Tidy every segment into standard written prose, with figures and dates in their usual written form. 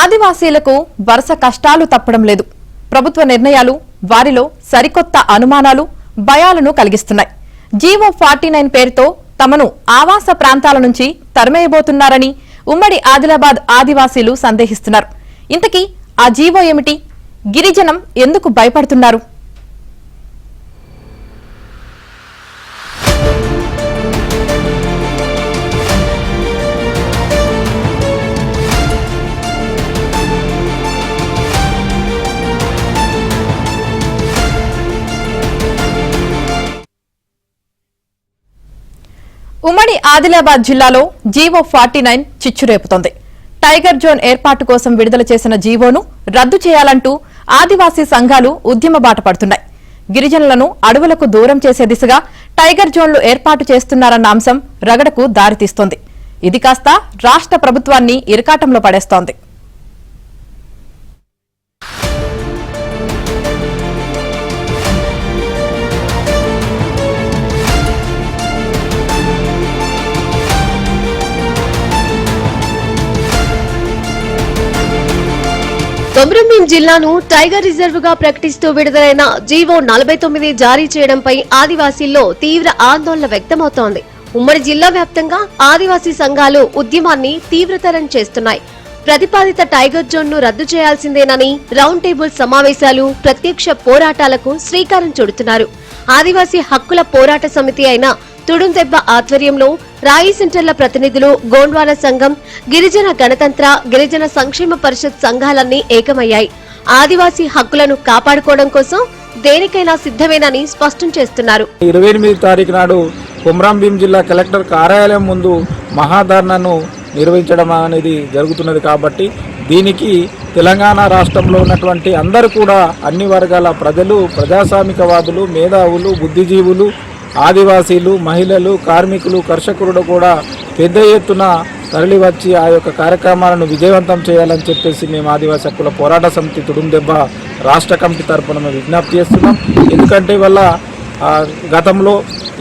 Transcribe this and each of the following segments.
ఆదివాసీలకు వరుస కష్టాలు తప్పడం లేదు. ప్రభుత్వ నిర్ణయాలు వారిలో సరికొత్త అనుమానాలు, భయాలను కలిగిస్తున్నాయి. జీవో 49 పేరుతో తమను ఆవాస ప్రాంతాల నుంచి తరిమేయబోతున్నారని ఉమ్మడి ఆదిలాబాద్ ఆదివాసీలు సందేహిస్తున్నారు. ఇంతకీ ఆ జీవో ఏమిటి? గిరిజనం ఎందుకు భయపడుతున్నారు? ఉమ్మడి ఆదిలాబాద్ జిల్లాలో జీవో 49 చిచ్చురేపుతోంది. టైగర్ జోన్ ఏర్పాటు కోసం విడుదల చేసిన జీవోను రద్దు చేయాలంటూ ఆదివాసీ సంఘాలు ఉద్యమ బాట పడుతున్నాయి. గిరిజనులను అడవులకు దూరం చేసే దిశగా టైగర్ జోన్లు ఏర్పాటు చేస్తున్నారన్న అంశం రగడకు దారితీస్తోంది. ఇది కాస్త రాష్ట్ర ప్రభుత్వాన్ని ఇరకాటంలో పడేస్తోంది. కొమరంభీం జిల్లాను టైగర్ రిజర్వ్ గా ప్రకటిస్తూ విడుదలైన జీవో 49 జారీ చేయడంపై ఆదివాసీల్లో తీవ్ర ఆందోళన వ్యక్తమవుతోంది. ఉమ్మడి జిల్లా వ్యాప్తంగా ఆదివాసీ సంఘాలు ఉద్యమాన్ని తీవ్రతరం చేస్తున్నాయి. ప్రతిపాదిత టైగర్ జోన్ ను రద్దు చేయాల్సిందేనని రౌండ్ టేబుల్ సమావేశాలు, ప్రత్యక్ష పోరాటాలకు శ్రీకారం చుడుతున్నారు. ఆదివాసీ హక్కుల పోరాట సమితి అయిన తుడుందెబ్బ ఆధ్వర్యంలో రాయి సెంటర్ల ప్రతినిధులు, గోండ్వాల సంఘం, గిరిజన గణతంత్ర, గిరిజన సంక్షేమ పరిషత్ సంఘాలన్నీ ఏకమయ్యాయి. ఆదివాసీ హక్కులను కాపాడుకోవడం కోసం దేనికైనా సిద్ధమేనని స్పష్టం చేస్తున్నారు. 28 తారీఖు నాడు కొమరంభీం జిల్లా కలెక్టర్ కార్యాలయం ముందు మహాధర్నాను నిర్వహించడం అనేది జరుగుతున్నది. కాబట్టి దీనికి తెలంగాణ రాష్ట్రంలో ఉన్నటువంటి అందరూ కూడా, అన్ని వర్గాల ప్రజలు, ప్రజాస్వామికవాదులు, మేధావులు, బుద్ధిజీవులు, ఆదివాసీలు, మహిళలు, కార్మికులు, కర్షకులు కూడా పెద్ద ఎత్తున తరలివచ్చి ఆ యొక్క కార్యక్రమాలను విజయవంతం చేయాలని చెప్పేసి మేము ఆదివాసీ హక్కుల పోరాట సమితి తుడుందెబ్బ రాష్ట్ర కమిటీ తరఫున మేము విజ్ఞప్తి చేస్తున్నాం. ఎందుకంటే వల్ల గతంలో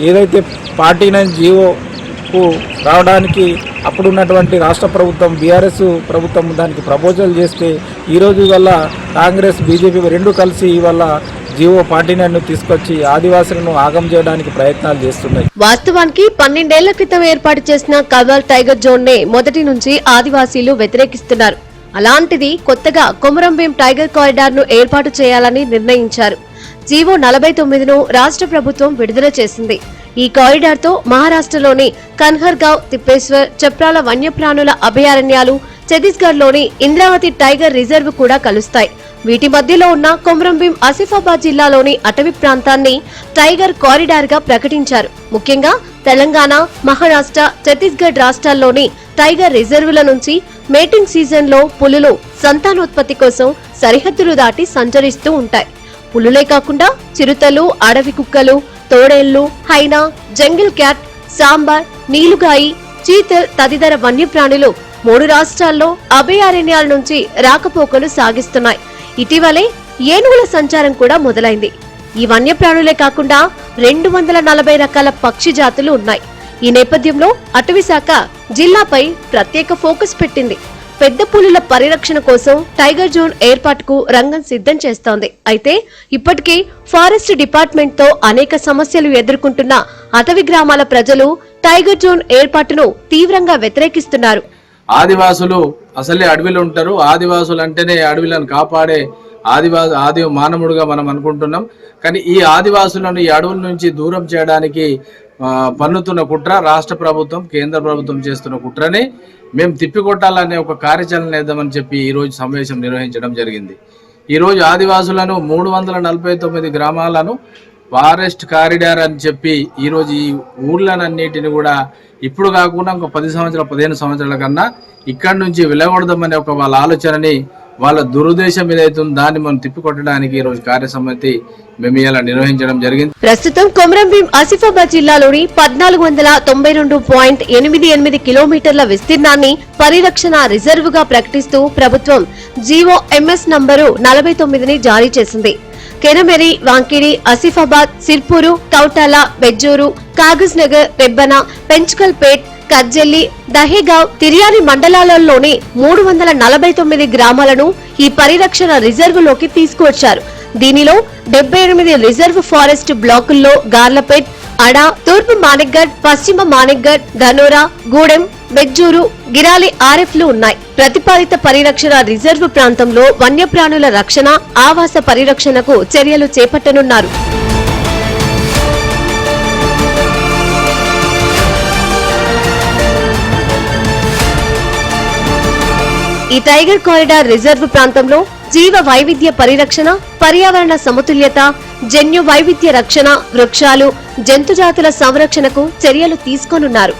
ఏదైతే 49 జీవోకు రావడానికి అప్పుడున్నటువంటి రాష్ట్ర ప్రభుత్వం, బీఆర్ఎస్ ప్రభుత్వం దానికి ప్రపోజల్ చేస్తే ఈరోజు వల్ల కాంగ్రెస్, బీజేపీ రెండు కలిసి ఇవాళ జీవో 49 తీసుకొచ్చి ఆదివాసులను ఆగం చేయడానికి ప్రయత్నాలు చేస్తున్నాయి. వాస్తవానికి 12 ఏళ్ల క్రితం ఏర్పాటు చేసిన కవాల్ టైగర్ జోన్ నే మొదటి నుంచి ఆదివాసీలు వ్యతిరేకిస్తున్నారు. అలాంటిది కొత్తగా కొమరంభీం టైగర్ కారిడార్ ను ఏర్పాటు చేయాలని నిర్ణయించారు. జీవో 49ను రాష్ట్ర ప్రభుత్వం విడుదల చేసింది. ఈ కారిడార్ తో మహారాష్ట్రలోని కన్హర్గావ్, తిప్పేశ్వర్, చప్రాల వన్యప్రాణుల అభయారణ్యాలు, ఛత్తీస్గఢ్ లోని ఇంద్రావతి టైగర్ రిజర్వ్ కూడా కలుస్తాయి. వీటి మధ్యలో ఉన్న కొమరంభీం ఆసిఫాబాద్ జిల్లాలోని అటవీ ప్రాంతాన్ని టైగర్ కారిడార్ గా ప్రకటించారు. ముఖ్యంగా తెలంగాణ, మహారాష్ట్ర, ఛత్తీస్గఢ్ రాష్ట్రాల్లోని టైగర్ రిజర్వుల నుంచి మేటింగ్ సీజన్ లో పులులు సంతానోత్పత్తి కోసం సరిహద్దులు దాటి సంచరిస్తూ ఉంటాయి. పులులే కాకుండా చిరుతలు, అడవి కుక్కలు, తోడేళ్లు, హైనా, జంగిల్ క్యాట్, సాంబార్, నీలుగాయి, చీతల్ తదితర వన్యప్రాణులు 3 రాష్ట్రాల్లో అభయారణ్యాల నుంచి రాకపోకలు సాగిస్తున్నాయి. ఇటీవలే ఏనుగుల సంచారం కూడా మొదలైంది. ఈ వన్యప్రాణులే కాకుండా 240 రకాల పక్షి జాతులు ఉన్నాయి. ఈ నేపథ్యంలో అటవీ శాఖ జిల్లాపై ప్రత్యేక ఫోకస్ పెట్టింది. పెద్ద పులుల పరిరక్షణ కోసం టైగర్ జోన్ ఏర్పాటుకు రంగం సిద్ధం చేస్తోంది. అయితే ఇప్పటికే ఫారెస్ట్ డిపార్ట్మెంట్ తో అనేక సమస్యలు ఎదుర్కొంటున్న అటవీ గ్రామాల ప్రజలు టైగర్ జోన్ ఏర్పాటును తీవ్రంగా వ్యతిరేకిస్తున్నారు. ఆదివాసులు అసలే అడవిలో ఉంటారు. ఆదివాసులు అంటేనే అడవిలను కాపాడే ఆది మానవుడుగా మనం అనుకుంటున్నాం. కానీ ఈ ఆదివాసులను ఈ అడవుల నుంచి దూరం చేయడానికి పన్నుతున్న కుట్ర రాష్ట్ర ప్రభుత్వం, కేంద్ర ప్రభుత్వం చేస్తున్న కుట్రని మేము తిప్పికొట్టాలనే ఒక కార్యాచరణ వేద్దామని చెప్పి ఈరోజు సమావేశం నిర్వహించడం జరిగింది. ఈరోజు ఆదివాసులను 349 గ్రామాలను ఫారెస్ట్ కారిడార్ అని చెప్పి ఈరోజు ఈ ఊర్లనన్నిటిని కూడా ఇప్పుడు కాకుండా ఒక 15 సంవత్సరాల కన్నా ఇక్కడి నుంచి వెళ్ళకూడదామనే ఒక వాళ్ళ ఆలోచనని, వాళ్ళ దురుద్దేశం ఏదైతుందో దాన్ని మనం తిప్పికొట్టడానికి ఈరోజు కార్యసమితి మేము ఇలా నిర్వహించడం జరిగింది. ప్రస్తుతం కొమరంభీం ఆసిఫాబాద్ జిల్లాలోని 1492.88 కిలోమీటర్ల విస్తీర్ణాన్ని పరిరక్షణ రిజర్వ్ గా ప్రకటిస్తూ ప్రభుత్వం జీవో ఎంఎస్ నంబరు 49ని జారీ చేసింది. కెనమెరి, వాంకిడి, ఆసిఫాబాద్, సిర్పూరు, కౌటాల, బెజ్జూరు, కాగజ్ నగర్, రెబ్బన, పెంచుకల్ పేట్, కజ్జెల్లి, దహేగావ్, తిర్యాని మండలాలలోని 349 గ్రామాలను ఈ పరిరక్షణ రిజర్వులోకి తీసుకువచ్చారు. దీనిలో 78 రిజర్వ్ ఫారెస్ట్ బ్లాకుల్లో గార్లపేట్, అడా, తూర్పు మానిక్గఢ్, పశ్చిమ మానిక్గఢ్, ధనోరా, గూడెం, బెజ్జూరు, గిరాలి ఆర్ఎఫ్లు ఉన్నాయి. ప్రతిపాదిత పరిరక్షణ రిజర్వ్ ప్రాంతంలో వన్యప్రాణుల రక్షణ, ఆవాస పరిరక్షణకు చర్యలు చేపట్టనున్నారు. ఈ టైగర్ కారిడార్ రిజర్వ్ ప్రాంతంలో జీవ వైవిధ్య పరిరక్షణ, పర్యావరణ సమతుల్యత, జన్యు వైవిధ్య రక్షణ, వృక్షాలు, జంతుజాతుల సంరక్షణకు చర్యలు తీసుకోనున్నారు.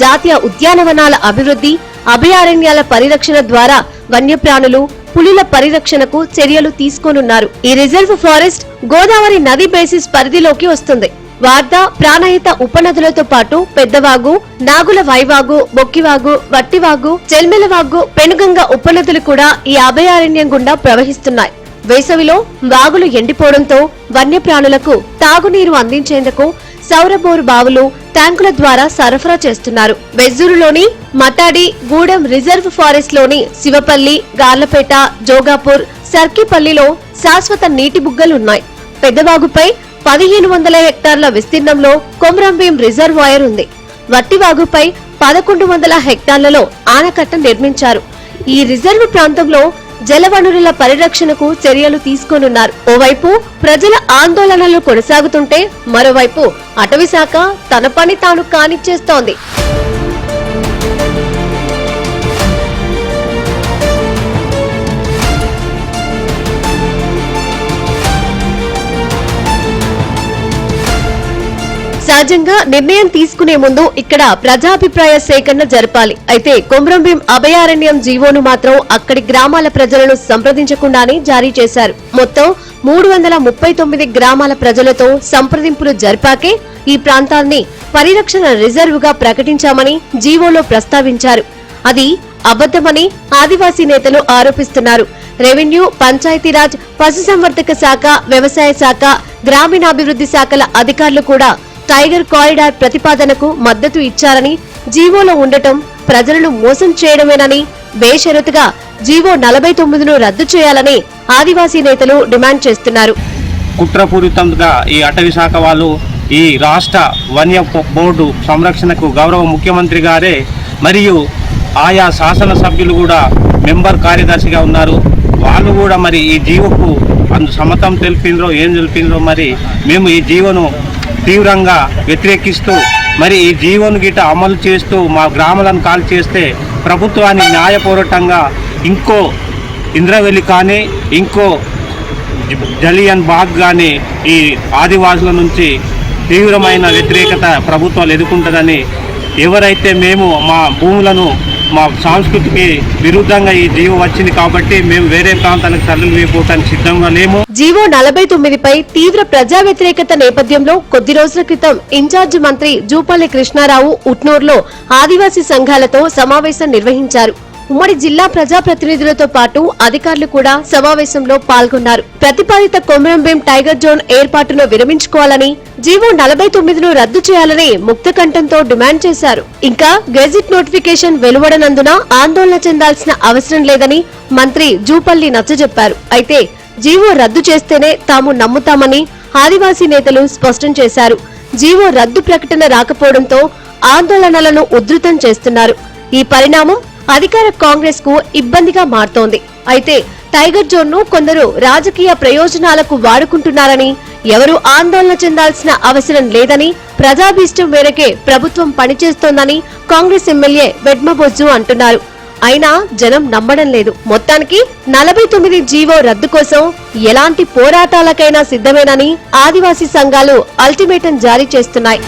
జాతీయ ఉద్యానవనాల అభివృద్ధి, అభయారణ్యాల పరిరక్షణ ద్వారా వన్యప్రాణులు, పులుల పరిరక్షణకు చర్యలు తీసుకోనున్నారు. ఈ రిజర్వ్ ఫారెస్ట్ గోదావరి నది బేసిస్ పరిధిలోకి వస్తుంది. వార్ధ, ప్రాణహిత ఉపనదులతో పాటు పెద్దవాగు, నాగుల వైవాగు, బొక్కివాగు, వట్టివాగు, చెల్మెలవాగు, పెనుగంగ ఉపనదులు కూడా ఈ అభయారణ్యం గుండా ప్రవహిస్తున్నాయి. వేసవిలో వాగులు ఎండిపోవడంతో వన్యప్రాణులకు తాగునీరు అందించేందుకు సౌరబోరు బావులు, ట్యాంకుల ద్వారా సరఫరా చేస్తున్నారు. బెజ్జూరులోని మటాడి, గూడెం రిజర్వ్ ఫారెస్ట్ లోని శివపల్లి, గార్లపేట, జోగాపూర్, సర్కిపల్లిలో శాశ్వత నీటి బుగ్గలున్నాయి. పెద్దవాగుపై 1500 హెక్టార్ల విస్తీర్ణంలో కొమరంభీం రిజర్వాయర్ ఉంది. వట్టివాగుపై 1100 హెక్టార్లలో ఆనకట్ట నిర్మించారు. ఈ రిజర్వ్ ప్రాంతంలో జలవనరుల పరిరక్షణకు చర్యలు తీసుకోనున్నారు. ఓవైపు ప్రజల ఆందోళనలు కొనసాగుతుంటే మరోవైపు అటవీశాఖ తన పని తాను కానిచ్చేస్తోంది. సహజంగా నిర్ణయం తీసుకునే ముందు ఇక్కడ ప్రజాభిప్రాయ సేకరణ జరపాలి. అయితే కొమరంభీం అభయారణ్యం జీవోను మాత్రం అక్కడి గ్రామాల ప్రజలను సంప్రదించకుండానే జారీ చేశారు. మొత్తం 339 గ్రామాల ప్రజలతో సంప్రదింపులు జరిపాకే ఈ ప్రాంతాన్ని పరిరక్షణ రిజర్వ్ గా ప్రకటించామని జీవోలో ప్రస్తావించారు. అది అబద్ధమని ఆదివాసీ నేతలు ఆరోపిస్తున్నారు. రెవెన్యూ, పంచాయతీరాజ్, పశుసంవర్ధక శాఖ, వ్యవసాయ శాఖ, గ్రామీణాభివృద్ధి శాఖల అధికారులు కూడా టైగర్ కారిడార్ ప్రతిపాదనకు మద్దతు ఇచ్చారని, జీవోలో ఉండటం ప్రజలను మోసం చేయడమేనని, బేషరతుగా జీవో 49ను రద్దు చేయాలని ఆదివాసీ నేతలు డిమాండ్ చేస్తున్నారు. కుట్రపూరితంగా ఈ అటవీ శాఖ వాళ్ళు ఈ రాష్ట్ర వన్య బోర్డు సంరక్షణకు గౌరవ ముఖ్యమంత్రి గారే మరియు ఆయా శాసనసభ్యులు కూడా మెంబర్ కార్యదర్శిగా ఉన్నారు. వాళ్ళు కూడా మరి ఈ జీవోకు సమ్మతం తెలిపిండ్రో ఏం తెలిపిండ్రో మరి మేము ఈ జీవోను తీవ్రంగా వ్యతిరేకిస్తూ మరి ఈ జీవోను గిట్ట అమలు చేస్తూ మా గ్రామాలను కాల్ చేస్తే ప్రభుత్వాన్ని న్యాయపూర్వకంగా ఇంకో ఇంద్రవెల్లి కానీ ఇంకో జలియన్ బాగ్ కానీ ఈ ఆదివాసుల నుంచి తీవ్రమైన వ్యతిరేకత ప్రభుత్వాలు ఎదుర్కొంటుందని, ఎవరైతే మేము మా భూములను మా సంస్కృతికి విరుద్ధంగా ఈ జీవో వచ్చింది కాబట్టి మేము వేరే ప్రాంతాలకు తరలి వేయడానికి సిద్ధంగా లేము. జీవో 49పై తీవ్ర ప్రజా వ్యతిరేకత నేపథ్యంలో కొద్ది రోజుల క్రితం ఇన్ఛార్జ్ మంత్రి జూపల్లి కృష్ణారావు ఉట్నూరులో ఆదివాసీ సంఘాలతో సమావేశం నిర్వహించారు. ఉమ్మడి జిల్లా ప్రజాప్రతినిధులతో పాటు అధికారులు కూడా సమావేశంలో పాల్గొన్నారు. ప్రతిపాదిత కొమరంభీం టైగర్ జోన్ ఏర్పాటును విరమించుకోవాలని, జీవో 49ను రద్దు చేయాలని ముక్తకంఠంతో డిమాండ్ చేశారు. ఇంకా గెజిట్ నోటిఫికేషన్ వెలువడనందున ఆందోళన చెందాల్సిన అవసరం లేదని మంత్రి జూపల్లి నచ్చజెప్పారు. అయితే జీవో రద్దు చేస్తేనే తాము నమ్ముతామని ఆదివాసీ నేతలు స్పష్టం చేశారు. జీవో రద్దు ప్రకటన రాకపోవడంతో ఆందోళనలను ఉధృతం చేస్తున్నారు. ఈ పరిణామం అధికార కాంగ్రెస్ కు ఇబ్బందిగా మారుతోంది. అయితే టైగర్ జోన్ ను కొందరు రాజకీయ ప్రయోజనాలకు వాడుకుంటున్నారని, ఎవరూ ఆందోళన చెందాల్సిన అవసరం లేదని, ప్రజాభీష్టం మేరకే ప్రభుత్వం పనిచేస్తోందని కాంగ్రెస్ ఎమ్మెల్యే వెడ్మబొజ్జు అంటున్నారు. అయినా జనం నమ్మడం లేదు. మొత్తానికి 49 జీవో రద్దు కోసం ఎలాంటి పోరాటాలకైనా సిద్ధమేనని ఆదివాసీ సంఘాలు అల్టిమేటం జారీ చేస్తున్నాయి.